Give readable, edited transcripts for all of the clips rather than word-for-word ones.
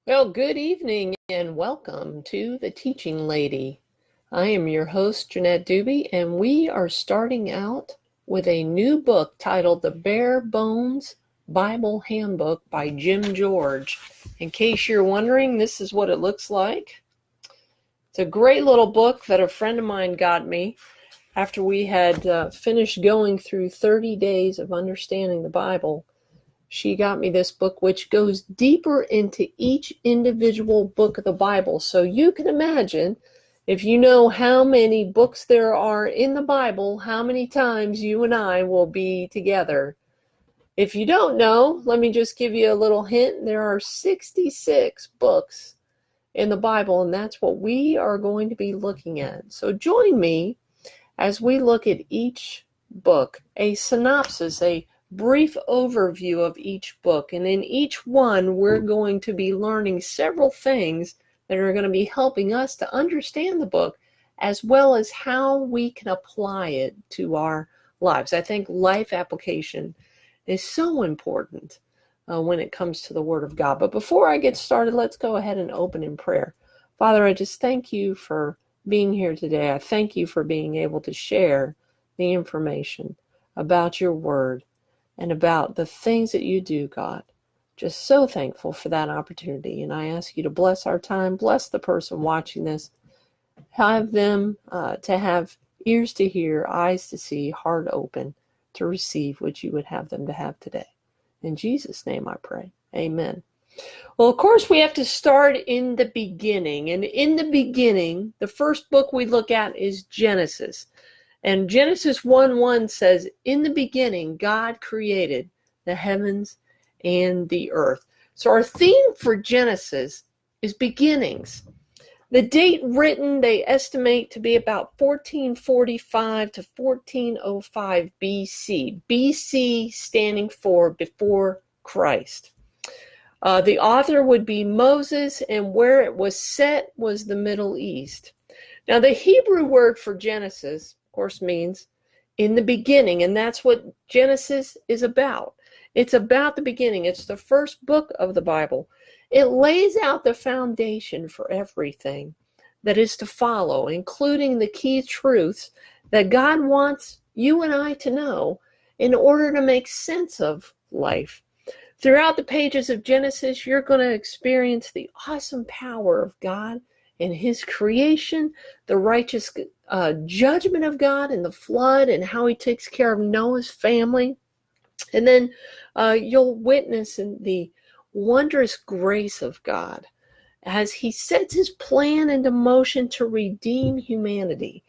Well, good evening and welcome to The Teaching Lady. I am your host, Jeanette Doobie, and we are starting out with a new book titled The Bones Bible Handbook by Jim George. In case you're wondering, this is what it looks like. It's a great little book that a friend of mine got me after we had finished going through 30 days of understanding the Bible. She got me this book, which goes deeper into each individual book of the Bible. So you can imagine, if you know how many books there are in the Bible, how many times you and I will be together. If you don't know, let me just give you a little hint. There are 66 books in the Bible, and that's what we are going to be looking at. So join me as we look at each book, a synopsis, a brief overview of each book. And in each one, we're going to be learning several things that are going to be helping us to understand the book, as well as how we can apply it to our lives. I think life application is so important when it comes to the Word of God. But before I get started, let's go ahead and open in prayer. Father, I just thank you for being here today. I thank you for being able to share the information about your Word and about the things that you do, God. Just so thankful for that opportunity. And I ask you to bless our time, bless the person watching this, have them to have ears to hear, eyes to see, heart open to receive what you would have them to have today. In Jesus' name I pray. Amen. Well, of course, we have to start in the beginning. And in the beginning, the first book we look at is Genesis. And Genesis 1:1 says, "In the beginning, God created the heavens and the earth." So our theme for Genesis is beginnings. The date written, they estimate to be about 1445 to 1405 BC. BC standing for before Christ. The author would be Moses, and where it was set was the Middle East. Now, the Hebrew word for Genesis, of course, means in the beginning, and that's what Genesis is about. It's about the beginning. It's the first book of the Bible. It lays out the foundation for everything that is to follow, including the key truths that God wants you and I to know in order to make sense of life. Throughout the pages of Genesis, you're going to experience the awesome power of God in his creation, the righteous judgment of God in the flood, and how he takes care of Noah's family. And then you'll witness in the wondrous grace of God as he sets his plan into motion to redeem humanity,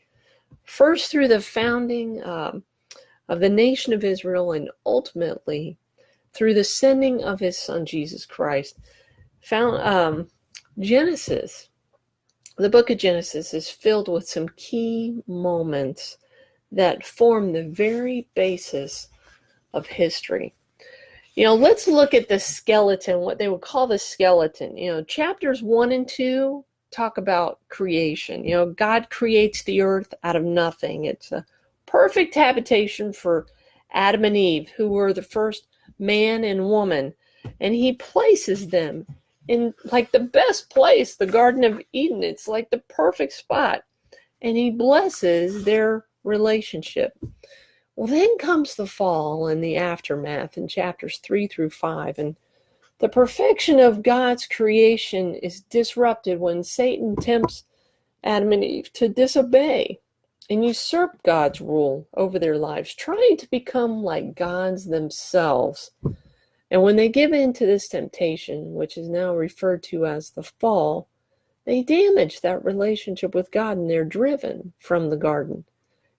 first through the founding of the nation of Israel, and ultimately through the sending of his son, Jesus Christ. Genesis, the book of Genesis, is filled with some key moments that form the very basis of history. Let's look at the skeleton, what they would call the skeleton. Chapters 1 and 2 talk about creation. God creates the earth out of nothing. It's a perfect habitation for Adam and Eve, who were the first man and woman. And he places them in like the best place, the Garden of Eden. It's like the perfect spot. And he blesses their relationship. Well, then comes the fall and the aftermath in chapters 3 through 5. And the perfection of God's creation is disrupted when Satan tempts Adam and Eve to disobey and usurp God's rule over their lives, trying to become like gods themselves. And when they give in to this temptation, which is now referred to as the fall, they damage that relationship with God, and they're driven from the garden.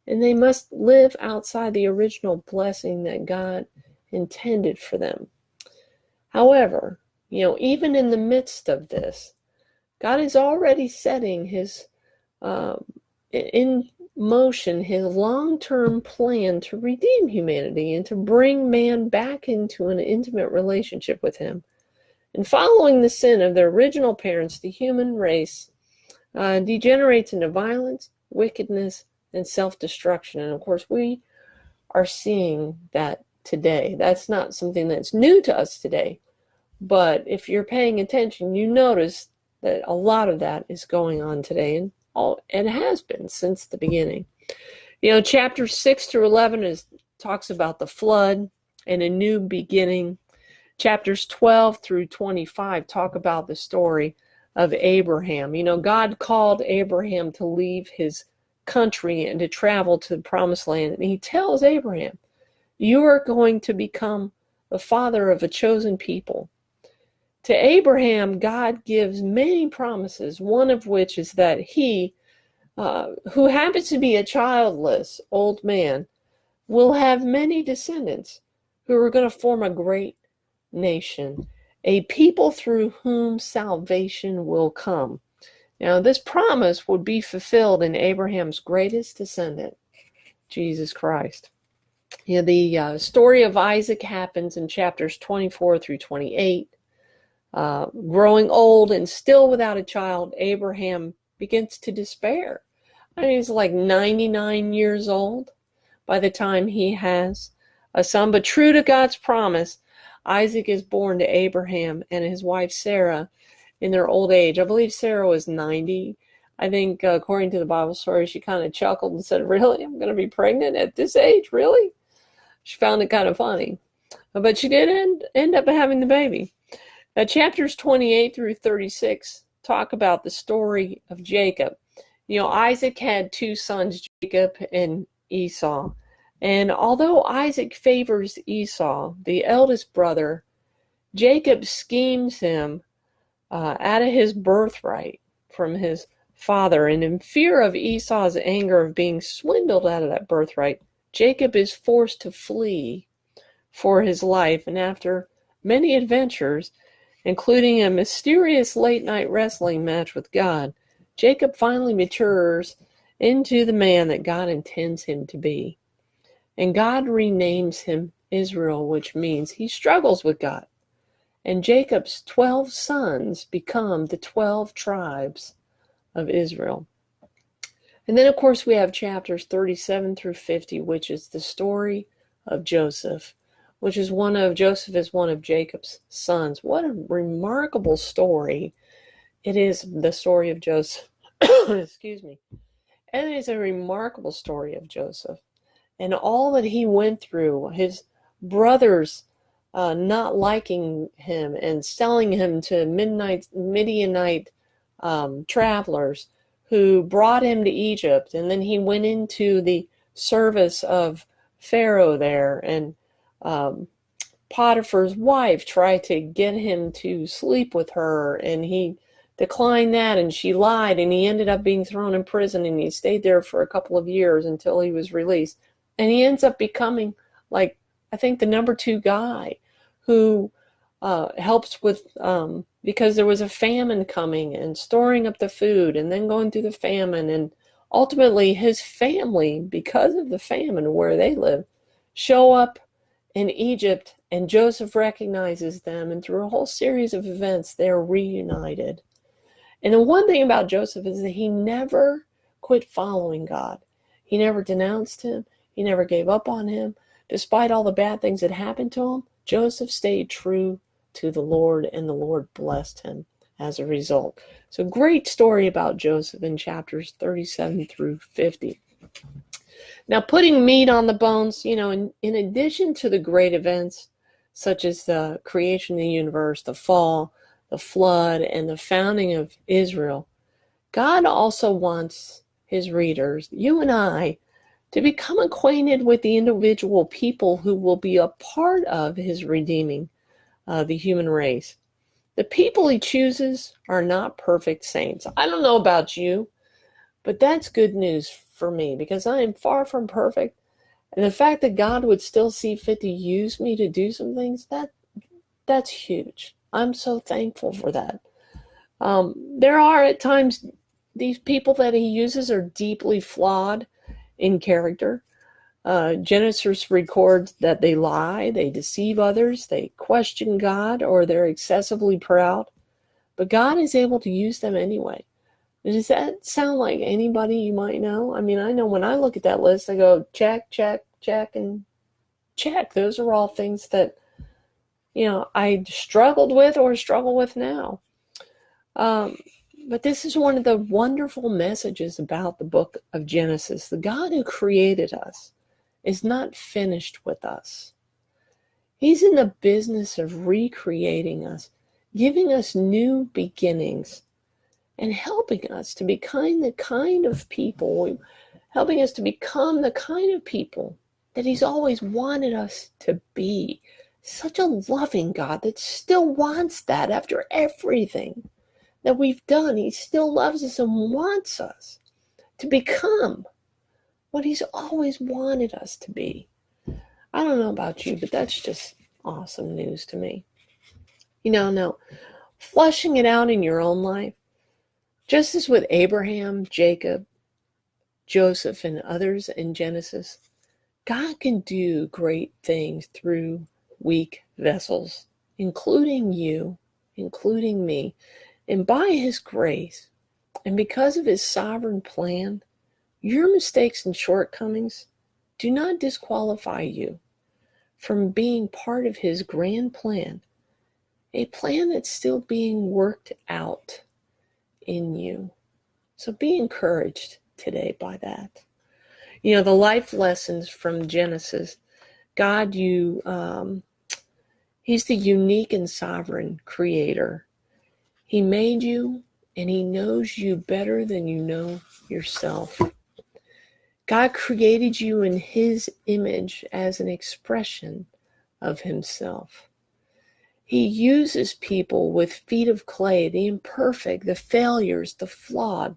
And they must live outside the original blessing that God intended for them. However, even in the midst of this, God is already setting his in motion his long-term plan to redeem humanity and to bring man back into an intimate relationship with him. And following the sin of their original parents, the human race degenerates into violence, wickedness, and self-destruction. And of course, we are seeing that today. That's not something that's new to us today. But if you're paying attention, you notice that a lot of that is going on today, and it has been since the beginning. Chapters 6 through 11 talks about the flood and a new beginning. Chapters 12 through 25 talk about the story of Abraham. God called Abraham to leave his country and to travel to the promised land. And he tells Abraham, you are going to become the father of a chosen people. To Abraham, God gives many promises, one of which is that he, who happens to be a childless old man, will have many descendants who are going to form a great nation, a people through whom salvation will come. Now, this promise would be fulfilled in Abraham's greatest descendant, Jesus Christ. The story of Isaac happens in chapters 24 through 28. Growing old and still without a child, Abraham begins to despair. He's like 99 years old by the time he has a son. But true to God's promise, Isaac is born to Abraham and his wife Sarah in their old age. I believe Sarah was 90. I think according to the Bible story, she kind of chuckled and said, really? I'm going to be pregnant at this age? Really? She found it kind of funny. But she did end up having the baby. Chapters 28 through 36 talk about the story of Jacob. Isaac had two sons, Jacob and Esau. And although Isaac favors Esau, the eldest brother, Jacob schemes him out of his birthright from his father. And in fear of Esau's anger of being swindled out of that birthright, Jacob is forced to flee for his life. And after many adventures, including a mysterious late-night wrestling match with God, Jacob finally matures into the man that God intends him to be. And God renames him Israel, which means he struggles with God. And Jacob's 12 sons become the 12 tribes of Israel. And then, of course, we have chapters 37 through 50, which is the story of Joseph, Joseph is one of Jacob's sons. What a remarkable story it is, the story of Joseph. Excuse me. And it is a remarkable story of Joseph and all that he went through, his brothers not liking him and selling him to Midianite travelers who brought him to Egypt. And then he went into the service of Pharaoh there, and Potiphar's wife tried to get him to sleep with her, and he declined that, and she lied, and he ended up being thrown in prison, and he stayed there for a couple of years until he was released. And he ends up becoming, I think, the number 2 guy who helps with, because there was a famine coming, and storing up the food, and then going through the famine, and ultimately his family, because of the famine where they live, show up in Egypt, and Joseph recognizes them, and through a whole series of events, they're reunited. And the one thing about Joseph is that he never quit following God. He never denounced him. He never gave up on him. Despite all the bad things that happened to him, Joseph stayed true to the Lord, and the Lord blessed him as a result. So great story about Joseph in chapters 37 through 50. Now, putting meat on the bones, in addition to the great events such as the creation of the universe, the fall, the flood, and the founding of Israel, God also wants his readers, you and I, to become acquainted with the individual people who will be a part of his redeeming the human race. The people he chooses are not perfect saints. I don't know about you, but that's good news for me, because I am far from perfect. And the fact that God would still see fit to use me to do some things, that's huge. I'm so thankful for that. There are at times these people that he uses are deeply flawed in character. Genesis records that they lie, they deceive others, they question God, or they're excessively proud. But God is able to use them anyway. Does that sound like anybody you might know? I mean, I know when I look at that list, I go check, check, check, and check. Those are all things that I struggled with or struggle with now. Um, but this is one of the wonderful messages about the book of Genesis. The God who created us is not finished with us. He's in the business of recreating us, giving us new beginnings, and helping us to become the kind of people, helping us to become the kind of people that He's always wanted us to be. Such a loving God that still wants that after everything that we've done. He still loves us and wants us to become what He's always wanted us to be. I don't know about you, but that's just awesome news to me. Now, flushing it out in your own life, just as with Abraham, Jacob, Joseph, and others in Genesis, God can do great things through weak vessels, including you, including me. And by His grace, and because of His sovereign plan, your mistakes and shortcomings do not disqualify you from being part of His grand plan, a plan that's still being worked out in you. So be encouraged today by that. The life lessons from Genesis. God, He's the unique and sovereign creator. He made you, and He knows you better than you know yourself. God created you in His image as an expression of Himself. He uses people with feet of clay, the imperfect, the failures, the flawed,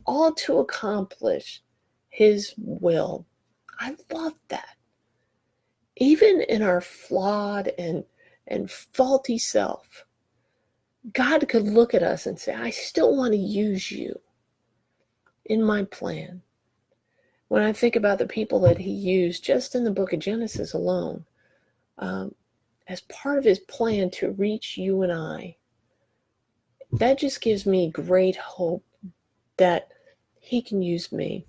all to accomplish His will. I love that. Even in our flawed and faulty self, God could look at us and say, I still want to use you in my plan. When I think about the people that He used just in the book of Genesis alone, as part of His plan to reach you and I, that just gives me great hope that He can use me.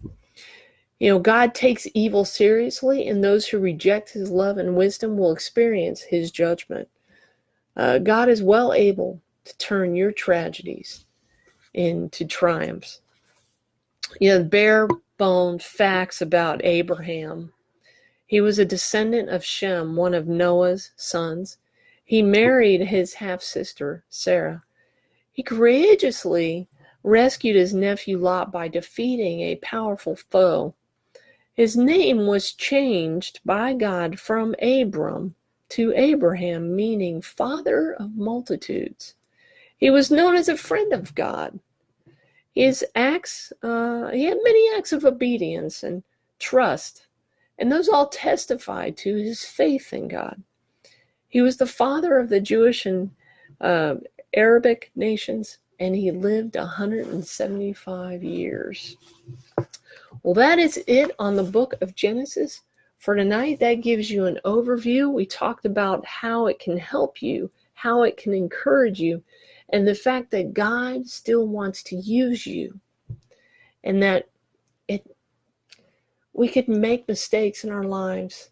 God takes evil seriously, and those who reject His love and wisdom will experience His judgment. God is well able to turn your tragedies into triumphs. The bare bone facts about Abraham. He was a descendant of Shem, one of Noah's sons. He married his half-sister, Sarah. He courageously rescued his nephew Lot by defeating a powerful foe. His name was changed by God from Abram to Abraham, meaning father of multitudes. He was known as a friend of God. His acts, he had many acts of obedience and trust, and those all testified to his faith in God. He was the father of the Jewish and Arabic nations, and he lived 175 years. Well, that is it on the book of Genesis for tonight. That gives you an overview. We talked about how it can help you, how it can encourage you, and the fact that God still wants to use you, and that we could make mistakes in our lives,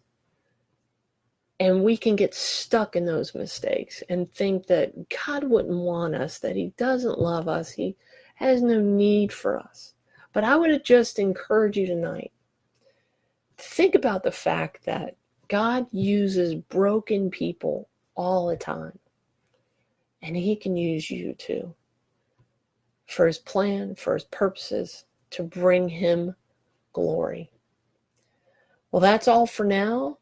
and we can get stuck in those mistakes and think that God wouldn't want us, that He doesn't love us, He has no need for us. But I would just encourage you tonight to think about the fact that God uses broken people all the time. And He can use you too, for His plan, for His purposes, to bring Him glory. Well, that's all for now.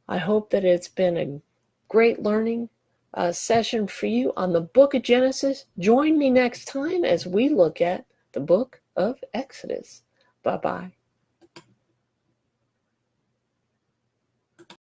I hope that it's been a great learning session for you on the book of Genesis. Join me next time as we look at the book of Exodus. Bye-bye.